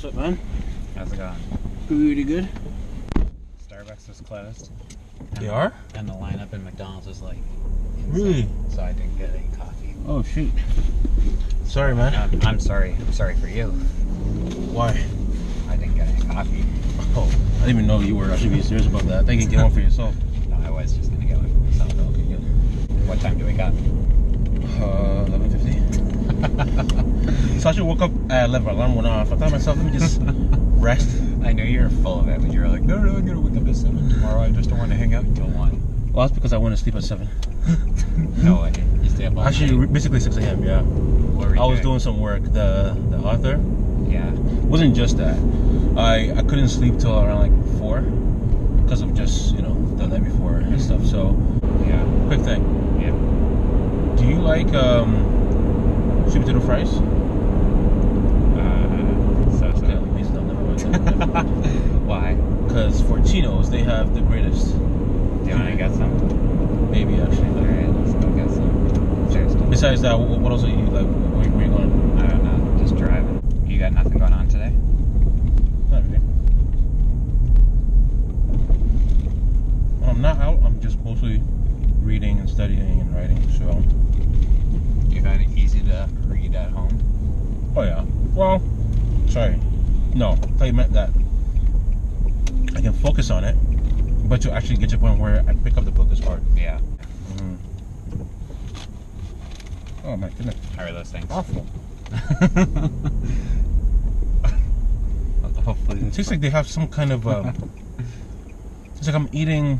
up, man? How's it going? Pretty good. Starbucks was closed. They are? And the lineup in McDonald's was like insane, Really? so I didn't get any coffee. Oh, shoot. Sorry, man. I'm sorry. I'm sorry for you. Why? I didn't get any coffee. Oh, I didn't even know you were actually being serious about that. I think you can get one for yourself. No, I was just gonna get one for myself. Okay, good. What time do we got? 11:50. So I should woke up at 11. Alarm went off. I thought to myself, let me just rest. I know you were full of it, but you were like, no, I'm gonna wake up at 7 tomorrow. I just don't want to hang out until 1. Well, that's because I went to sleep at 7. No way. You stay up all Actually, night. basically 6 a.m., yeah. What were you I was doing some work. The author. Yeah. It wasn't just that. I couldn't sleep till around like 4 because of just, the night before and stuff. So, Yeah. quick thing. Yeah. Do you like sweet potato fries? So. Okay, please don't. Never mind. Why? Because for Chino's, they have the greatest. Do you want to get some? Maybe, actually. Alright, let's go get some. Seriously. Besides that, what else are you like? Where you going? I don't know. Just driving. You got nothing going on today? Not really. When I'm not out, I'm just mostly reading and studying and writing. So. You find it easy to read at home? Oh yeah. Well, sorry. No, I thought you meant that I can focus on it, but to actually get to a point where I pick up the book is hard. Yeah. Mm. Oh my goodness. How are those things? Awful. Hopefully. It tastes like they have some kind of it's like I'm eating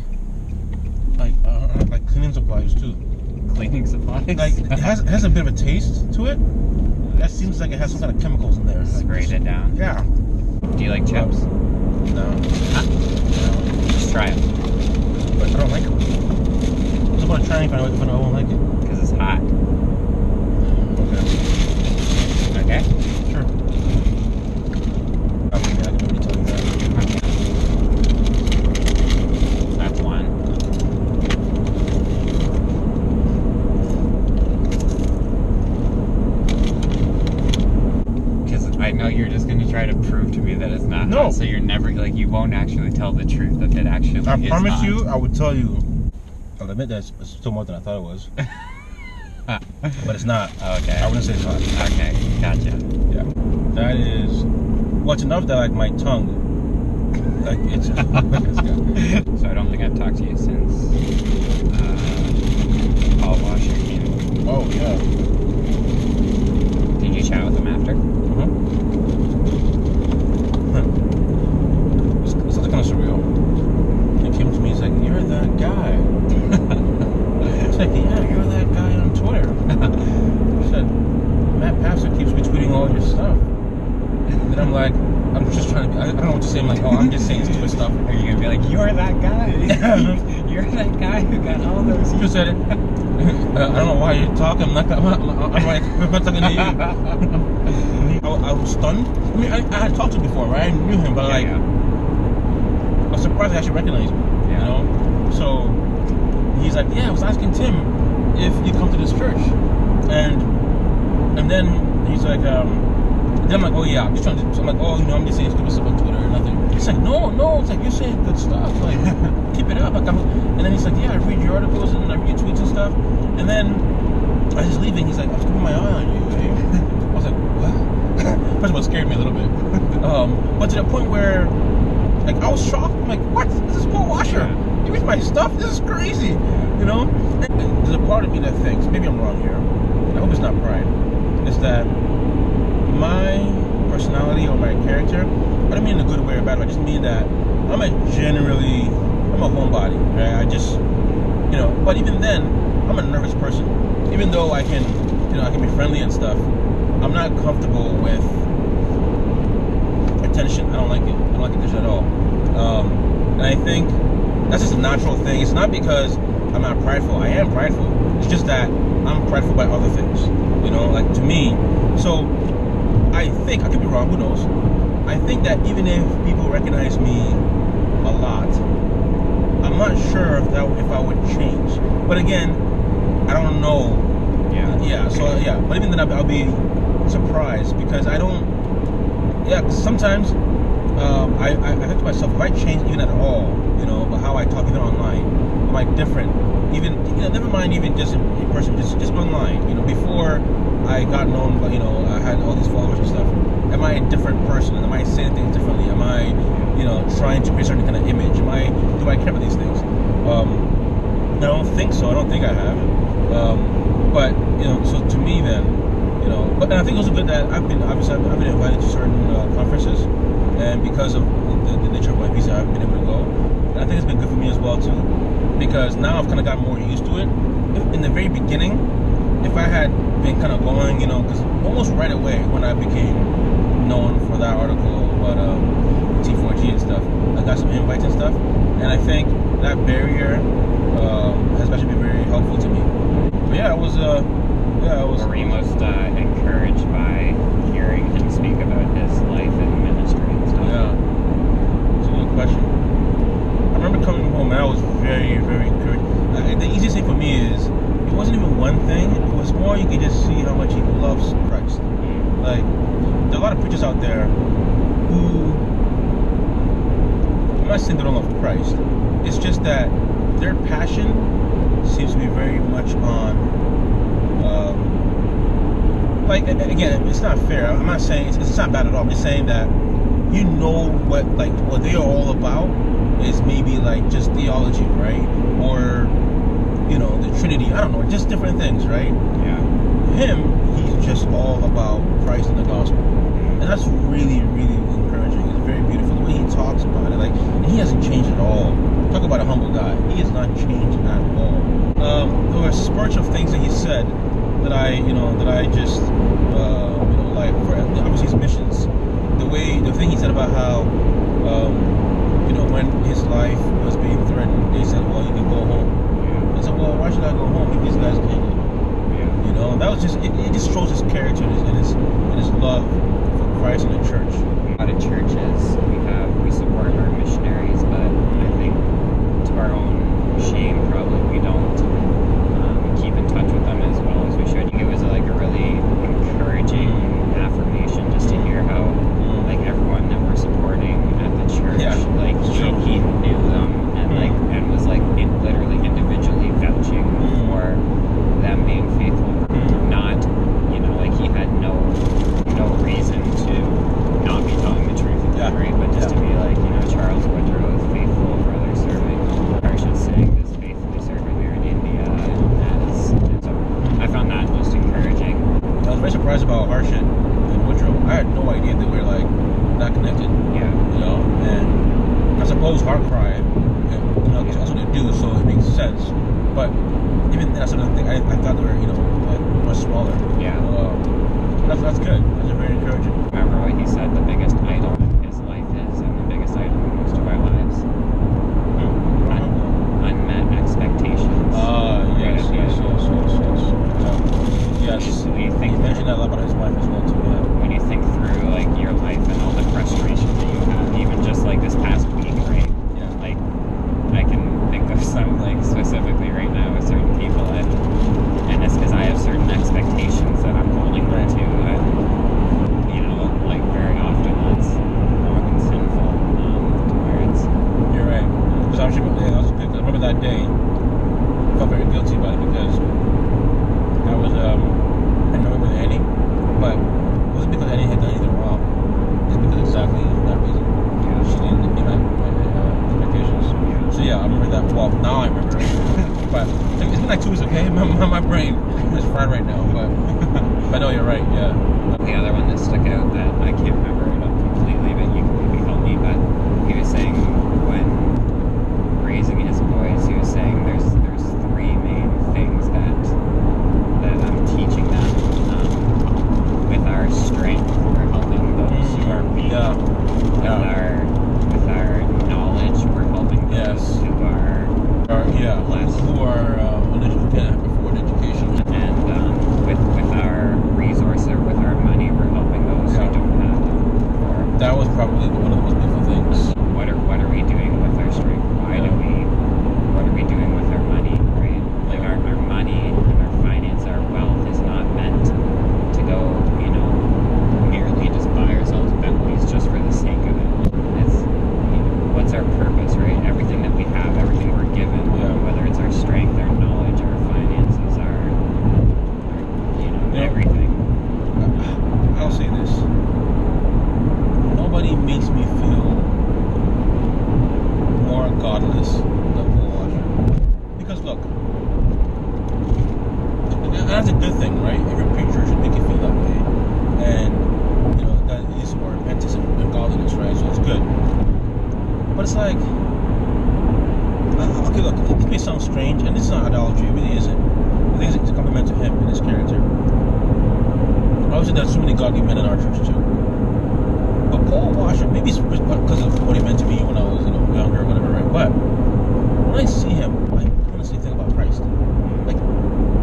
like cleaning supplies too. Cleaning supplies? Like it has a bit of a taste to it. That seems like it has some kind of chemicals in there. Sprayed it down? Yeah. Do you like chips? No. Huh? No. Just try it. But I don't like it. What's about trying if I don't like it? Because it's hot. Okay. Okay? Sure. I can maybe tell you that. That's one. Because I know you're just going to try to prove to me that it's not No. hot, so you're never, you won't actually tell the truth that it actually is I promise hot. you, I would tell you. I'll admit that it's still more than I thought it was. But it's not. Okay. I wouldn't say it's hot. Okay, gotcha. Yeah. That is. Well, it's enough that like my tongue. Like it's. So I don't think I've talked to you since Paul Washer came. Oh, yeah. Did you chat with him after? It's kind of surreal. He came to me, he's like, "You're that guy." It's like, "Yeah, you're that guy on Twitter." He said, "Matt Pastor keeps retweeting all your stuff." And I'm like, I'm just trying to be, I don't know what to say. I'm like, oh, I'm just saying stupid stuff. Are you gonna be like, you're that guy? You're that guy who got all those. You just said it. I don't know why you're talking. I'm like, I'm not talking to you. I was stunned. I mean, I had talked to him before, right? I knew him, but I was surprised he actually recognized me. Yeah. You know? So he's like, yeah, I was asking Tim if you come to this church, and then he's like, then I'm like, oh yeah, I'm just trying to. So I'm like, oh, I'm just saying stupid stuff on Twitter or nothing. He's like, no, it's like you're saying good stuff. Like, keep it up. Like, and then he's like, yeah, I read your articles and I read your tweets and stuff. And then as he's leaving, he's like, I was keeping my eye on you. Eh? I was like, what? First of all, it scared me a little bit. But to the point where, like, I was shocked. I'm like, what? This is Paul Washer. You read my stuff? This is crazy. You know? And there's a part of me that thinks, maybe I'm wrong here. I hope it's not pride. Is that my personality or my character, I don't mean in a good way or bad way, I just mean that I'm a homebody, right? I just, but even then, I'm a nervous person. Even though I can be friendly and stuff, I'm not comfortable with attention. I don't like it. I don't like attention at all. And I think that's just a natural thing. It's not because I'm not prideful. I am prideful. It's just that I'm prideful by other things, like to me. So I think, I could be wrong, who knows? I think that even if people recognize me a lot, I'm not sure if I would change. But again, I don't know. Yeah. So, but even then I'll be surprised because I don't, yeah, 'cause sometimes I think to myself, if I change even at all, how I talk even online, am I different? Even never mind even just in person, just online. Before I got known, but I had all these followers and stuff. Am I a different person? Am I saying things differently? Am I trying to create a certain kind of image? Do I care about these things? I don't think so. I don't think I have. But so to me then, but and I think it was good that I've been invited to certain conferences, and because of the nature of my visa, I've been able to go. And I think it's been good for me as well too, because now I've kind of gotten more used to it. In the very beginning, if I had been kind of going, because almost right away when I became known for that article about T4G and stuff, I got some invites and stuff, and I think that barrier has actually been very helpful to me. But yeah, it was. Were you most encouraged by hearing him speak about his life and ministry and stuff? Yeah, it's a good question. I remember coming home and I was very, very encouraged. The easiest thing for me is it wasn't even one thing. It was more you could just see how much he loves Christ. Like there are a lot of preachers out there who, I'm not saying they don't love Christ. It's just that their passion seems to be very much on. Again, it's not fair. I'm not saying it's not bad at all. I'm just saying that what they are all about is maybe like just theology, right? Or the Trinity. I don't know, just different things, right? Yeah. Him, he's just all about Christ and the gospel, and that's really, really encouraging. It's very beautiful the way he talks about it. And he hasn't changed at all. Talk about a humble guy. He has not changed at all. There were spurts of things that he said that I just like for obviously his missions. The thing he said about how when his life was being threatened, they said, well, you can go home. I said, well, why should I go home if these guys can't go home? That was just it just shows his character and his love for Christ and the church. A lot of churches we support our missionaries, but I think to our own shame probably we don't keep in touch with them as well as we should. It was like a really encouraging affirmation just to hear how everyone that we're supporting at the church, he knew them and was literally individually vouching for them being faithful. Not he had no reason to not be telling the truth, right? But just to be Charles Woodrow is faithful brother serving Harsha Singh is faithfully serving there in India and so I found that most encouraging. I was very surprised about Harsha and Woodrow. I had no idea they were not connected. Yeah. And I suppose Heartcry, that's what they do, so it makes sense. But even that's another thing. I thought they were much smaller. Yeah. That's good. That's very encouraging. Remember what he said the biggest idol in his life is, and the biggest idol in most of our lives? Unmet expectations. Yes. Yes. When you think he mentioned that a lot about his wife as well too. Yeah. When you think through your life and all the frustration that you have, even just this past week, right? Yeah. I can think of some specifically right now with certain people, and it's because I have certain expectations that I'm holding on to, and very often that's wrong and sinful. To where it's. You're right. Because I remember that day. I felt very guilty about it because I was I know with Annie, but it wasn't because Annie had done anything wrong. It's because exactly that reason. Yeah. She didn't meet my expectations. Yeah. So yeah, I remember that. Well, now I remember it. But it's been 2 weeks, okay? My brain is fried right now, but no, you're right. Yeah. The other one that stuck out that I can't remember it completely, but you can maybe help me. But he was saying when raising his boys, he was saying there's 3 main things that I'm teaching them. With our strength, we're helping those who are weak. Yeah. With our knowledge, we're helping those who are less. Who are who can't afford education. And with our resources, with our money, we're helping those who don't have them. That was probably one of the most beautiful things. What are we doing with our strength? What are we doing with our money? that's a good thing, right? Every preacher should make you feel that way, and you know that is more repentance and godliness, right? So it's good. But it's like, okay, look, it may sound strange, and this is not idolatry. It really isn't. I think it's a compliment to him and his character. Obviously, there's so many godly men in our church too. But Paul Washer, maybe it's because of what he meant to me when I was, younger or whatever, right? But when I see him, I honestly think about Christ. Like,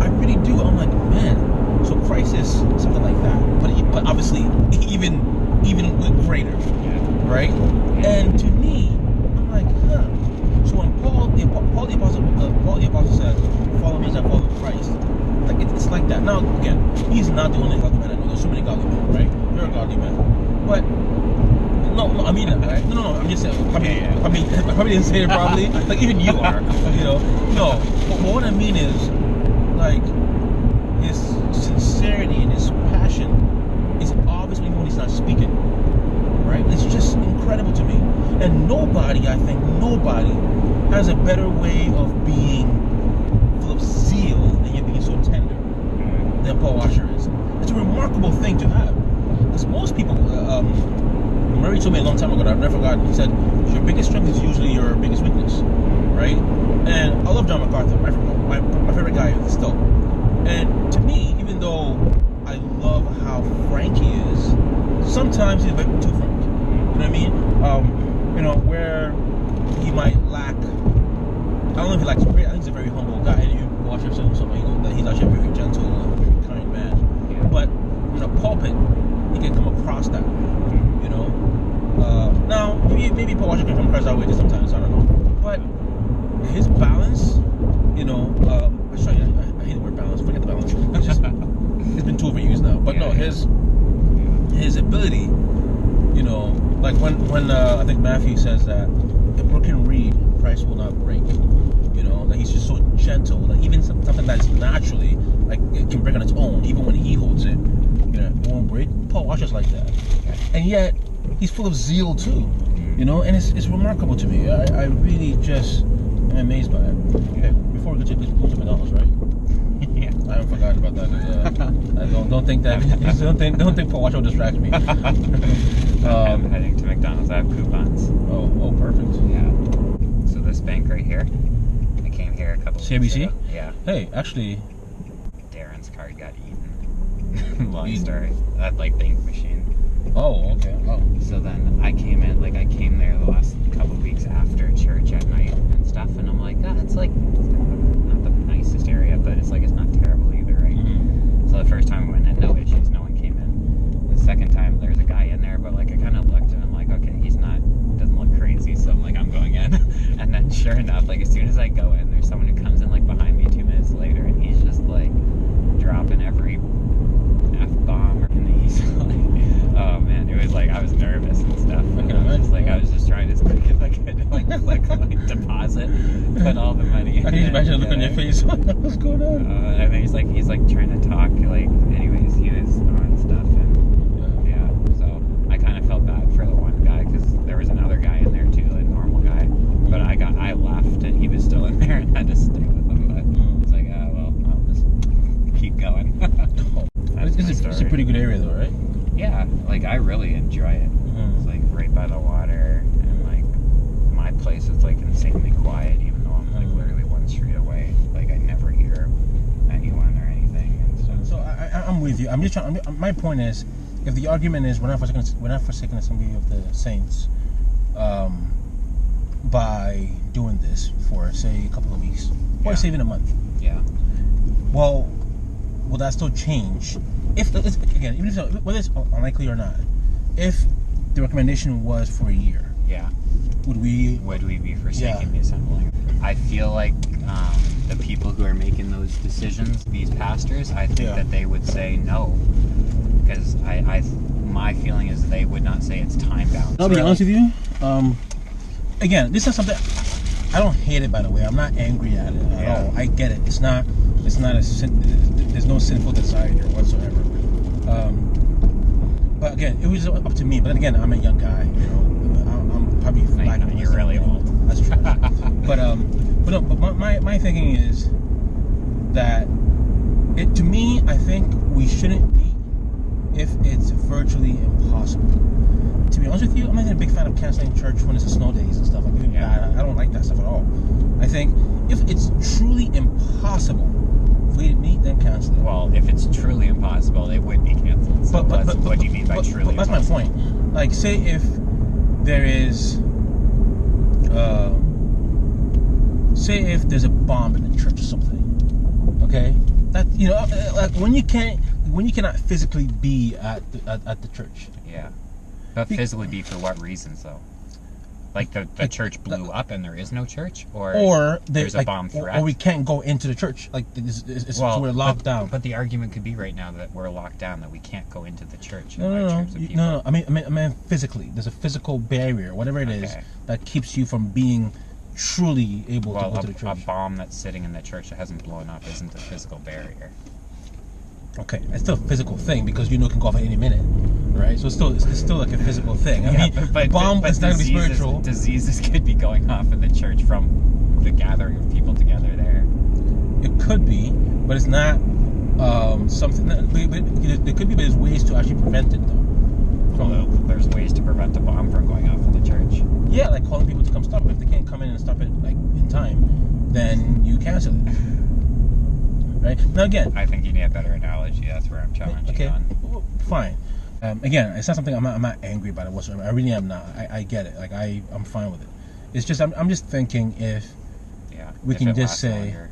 I really do. I'm like, man, so Christ is something like that. But obviously, even greater, right? And to me, I'm like, huh. So when Paul the apostle says, "Follow me as I follow Christ," like it's like that. Now again, he's not the only godly man I know. There's so many godly men, right? You're a godly man, but no, I mean that, right? No, I'm just saying. I probably didn't say it probably. Like even you are, No, but what I mean is, like, his sincerity and his passion is obvious even when he's not speaking. Right? It's just incredible to me. And I think nobody has a better way of being full of zeal and yet being so tender than Paul Washer is. It's a remarkable thing to have. Because most people, Murray told me a long time ago, that I've never forgotten, he said, your biggest strength is usually your biggest weakness. Right? And I love John MacArthur, my favorite guy still. And to me, even though I love how frank he is, sometimes he's a bit too frank. You know what I mean? Where he might lack. I don't know if he lacks spirit. I think he's a very humble guy. And you watch him say something, that he's actually a very gentle and very kind man. Yeah. But in a pulpit, he can come across that. Now maybe Paul Washer can come across that way sometimes. I don't know. But his balance, I hate the word balance. Forget the balance. It's been 2 years now. But his ability. Like when I think Matthew says that if one can read, Christ will not break. That he's just so gentle that even something that's naturally, like, it can break on its own, even when he holds it, it won't break. Paul Washer's like that, and yet he's full of zeal too. And it's remarkable to me. I really just am amazed by it. Okay, before we go to McDonald's, right? Yeah, I haven't forgotten about that. I don't think that. don't think Paul Washer will distract me. I'm heading to McDonald's. I have coupons. Oh, perfect. Yeah. So this bank right here, I came here a couple weeks ago. Yeah. Hey, actually, Darren's card got eaten. Long story. That the ink machine. Oh, okay. Oh. So then I came there the last couple weeks after church at night and stuff, and I'm like, it's like not the nicest area, but it's not terrible either, right? Mm-hmm. So the first time I went in, no issues, no one came in. The second time, there's a guy in there, but I kind of looked and I'm like, okay, doesn't look crazy, so I'm going in. And then sure enough, as soon as I go in, there's someone who comes in behind me 2 minutes later, and he's just dropping every F-bomb, and he's oh man, it was I was nervous and stuff. I was just trying as quick as I could to deposit, put all the money in. I can imagine the look on your face. What's going on? And then he's trying to talk, anyways, he was on stuff, and yeah, so I kind of felt bad for the one guy, because there was another guy in there too, a normal guy, but I left and he was still in there and had to stay with him, but it's I'll just keep going. It's a pretty good area though, right? Yeah, I really enjoy it. Mm-hmm. It's right by the water, and my place is insanely quiet, even though I'm literally 1 street away. I never hear anyone or anything. And so I'm with you. I'm just trying. My point is, if the argument is we're not forsaking Assembly of the Saints, by doing this for say a couple of weeks or say even a month. Yeah. Well, will that still change? Even if whether it's unlikely or not, if the recommendation was for a year, would we be forsaking the assembly? I feel the people who are making those decisions, these pastors, I think that they would say no, because my feeling is they would not say it's time bound. I'll be honest with you. Again, this is something I don't hate it. By the way, I'm not angry at it at all. I get it. It's not a sin. There's no sinful desire here whatsoever. But again, it was up to me. But then again, I'm a young guy. I'm probably you're really old. That's true. But my thinking is that To me, I think we shouldn't meet if it's virtually impossible. To be honest with you, I'm not even a big fan of canceling church when it's the snow days and stuff. I don't like that stuff at all. I think if it's truly impossible for you to meet, then cancel it. Well, if it's truly impossible, it would be canceled. So what do you mean by truly that's impossible? my point. Like, say if there is, say if there's a bomb in the church or something, okay? That, you know, like when you cannot physically be at the church. Yeah. But physically be for what reasons, though? Like the church blew up and there is no church? Or there's a bomb threat? Or we can't go into the church. Like, we're locked down. But the argument could be right now that we're locked down, that we can't go into the church. No. I mean, physically. There's a physical barrier, whatever it is, that keeps you from being truly able to go to the church. A bomb that's sitting in the church that hasn't blown up isn't a physical barrier. Okay, it's still a physical thing because you know it can go off at any minute, right? So it's still like a physical thing. I mean, but bomb is not going to be spiritual. Diseases could be going off in the church from the gathering of people together there. It could be, but it's not something that. There could be, but there's ways to actually prevent it, though. There's ways to prevent a bomb from going off in the church. Yeah, like calling people to come stop it. If they can't come in and stop it like in time, then you cancel it. Right? Now again, I think you need a better analogy. That's where I'm challenging you on. Well, fine. Again, it's not something I'm not angry about it whatsoever. I really am not. I get it. Like I'm fine with it. It's just I'm just thinking if we can just say, longer.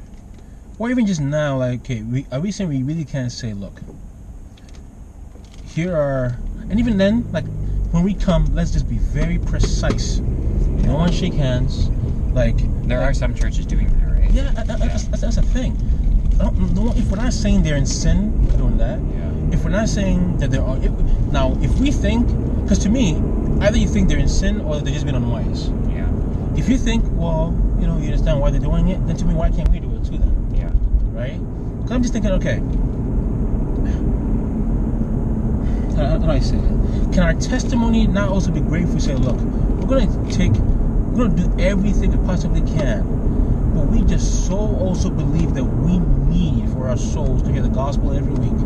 Or even just now, like, okay, are we saying we really can't say, look, here are, and even then, like when we come, let's just be very precise. No one shake hands. Like there are some churches doing that, right? Yeah, that's a thing. If we're not saying they're in sin for doing that, if we're not saying that there are, now if we think, because to me, either you think they're in sin or they're just being unwise. Yeah. If you think, well, you know, you understand why they're doing it, then to me, why can't we do it too then? Yeah. Right? Because I'm just thinking, okay, how do I say it? Can our testimony not also be great if we say, look, we're going to do everything we possibly can, but we just so also believe that we need for our souls to hear the gospel every week,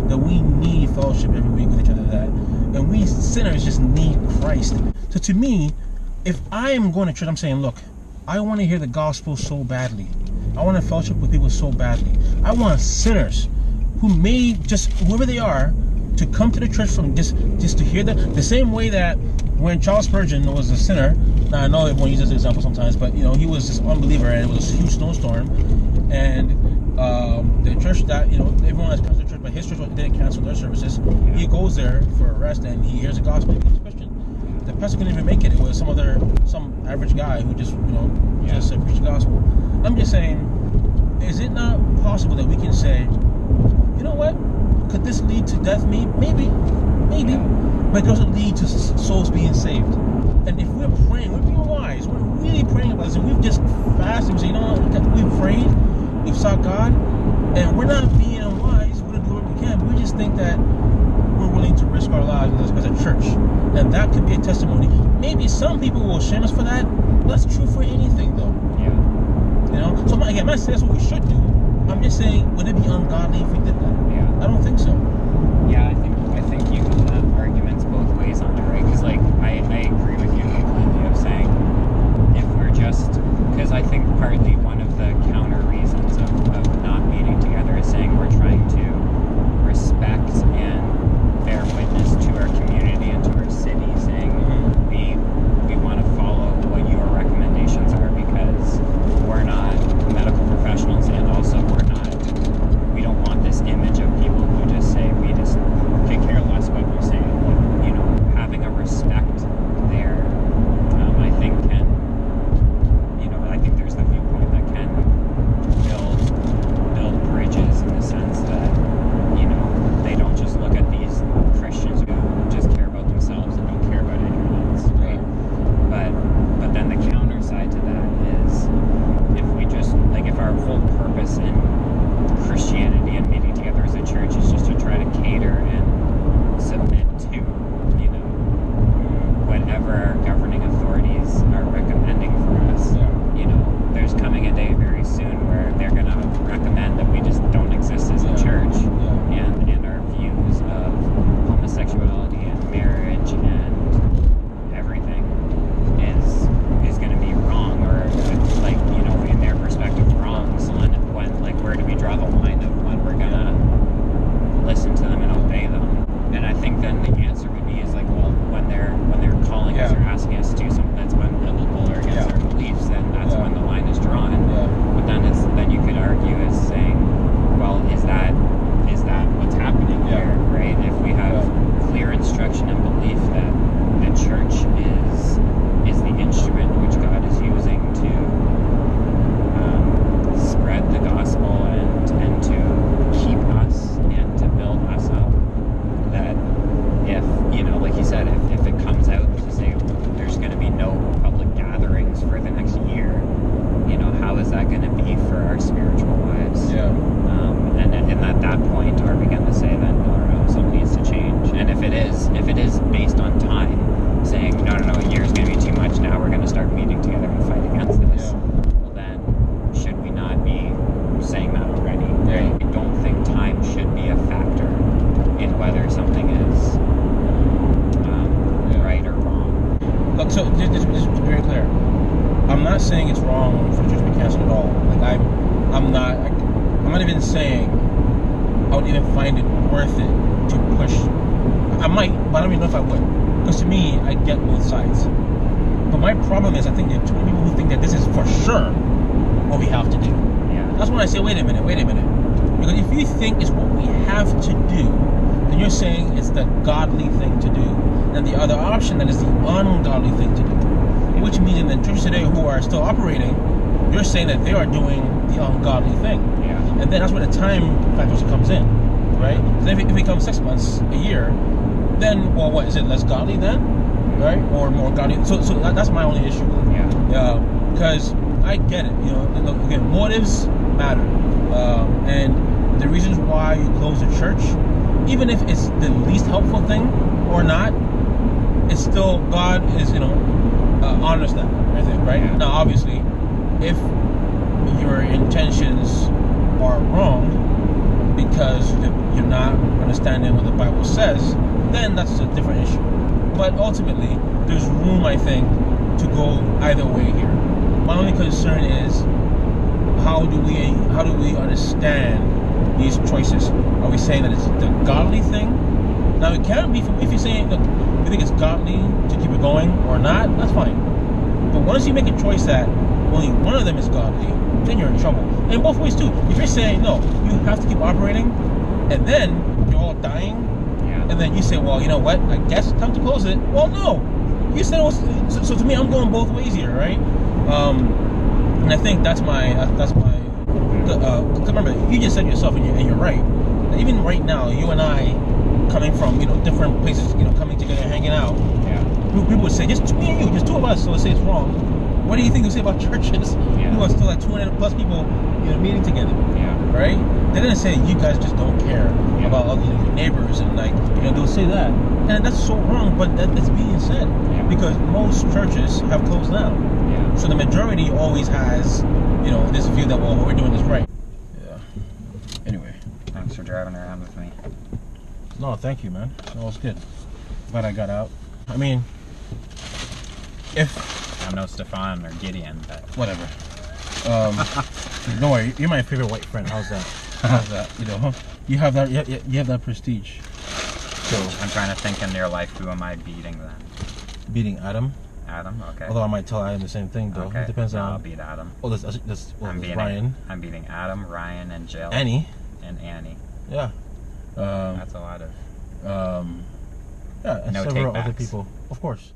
that we need fellowship every week with each other, and we sinners just need Christ. So to me, if I am going to church, I'm saying, look, I want to hear the gospel so badly. I want to fellowship with people so badly. I want sinners who may just, whoever they are, to come to the church from just to hear that. The same way that when Charles Spurgeon was a sinner, now I know everyone uses this example sometimes, but you know, he was this unbeliever and it was a huge snowstorm, and the church that, you know, everyone has come to the church, but his church didn't cancel their services. He goes there for a rest and he hears the gospel and he becomes a Christian. The pastor couldn't even make it. It was some average guy who just, you know, just preached the gospel. I'm just saying, is it not possible that we can say, you know what? Could this lead to death? Maybe. But it doesn't lead to souls being saved. And if we're praying, we're being wise. We're really praying about this, and we've just fasted and say, you know what? We've prayed, we've sought God, and we're not being unwise. We're gonna do what we can. We just think that we're willing to risk our lives as a church, and that could be a testimony. Maybe some people will shame us for that. That's true for anything, though. Yeah. You know. So again, I'm not saying that's what we should do. I'm just saying, would it be ungodly if we did that? Yeah. I don't think so. Yeah, I think you can have arguments both ways on it, right? Because, like, I agree with you completely of saying, if we're just, because I think partly one of the counter reasons of not meeting together is saying we're trying to respect and bear witness to our community and to our city, saying we want to follow what your recommendations are because we're not medical professionals, and also we don't want saying it's wrong for the church to be canceled at all. Like I'm not even saying I would even find it worth it to push. I might, but I don't even know if I would. Because to me, I get both sides. But my problem is, I think there are too many people who think that this is for sure what we have to do. Yeah. That's when I say, wait a minute. Because if you think it's what we have to do, then you're saying it's the godly thing to do. And the other option, that is the ungodly thing to do. Which means in the churches today who are still operating, you're saying that they are doing the ungodly thing. Yeah. And then that's where the time factor comes in, right? So if it becomes 6 months, a year, then, well, what, is it less godly then? Right? Or more godly? So that's my only issue with it. Yeah. Because I get it, you know, again, motives matter. And the reasons why you close a church, even if it's the least helpful thing or not, it's still, God is, you know, honors that, I think, right? Yeah. Now, obviously, if your intentions are wrong because you're not understanding what the Bible says, then that's a different issue. But ultimately, there's room, I think, to go either way here. My only concern is how do we understand these choices? Are we saying that it's the godly thing? Now, it can be, if you're saying, look, you think it's godly to keep it going or not, that's fine. But once you make a choice that only one of them is godly, then you're in trouble. And in both ways too. If you're saying, no, you have to keep operating, and then you're all dying, and then you say, well, you know what, I guess it's time to close it. Well, no. You said it was, so to me, I'm going both ways here, right? And I think that's my remember, you just said yourself, and you're right. Even right now, you and I, coming from, you know, different places, you know, coming together, hanging out, people would say, just me and you, just two of us, so let's say it's wrong. What do you think they say about churches who are still like 200 plus people, you know, meeting together? Right? They didn't say you guys just don't care about, you know, your neighbors, and like, you know, they'll say that, and that's so wrong. But that's being said because most churches have closed down. So the majority always has, you know, this view that, well, what we're doing is right. Anyway, Thanks for driving around with me. No, thank you, man. No, it's good. Glad I got out. I mean, if I'm no Stefan or Gideon, but whatever. Don't worry, you're my favorite white friend. How's that? How's that? You know, you have that. You have that prestige. So I'm trying to think in their life, who am I beating then? Beating Adam. Adam, okay. Although I might tell Adam the same thing, though. Okay. It depends on. I'll beat Adam. Oh, that's Ryan. I'm beating Adam, Ryan, and Jill. Annie. And Annie. Yeah. That's a lot of. Yeah, and No several take-backs. other people, of course.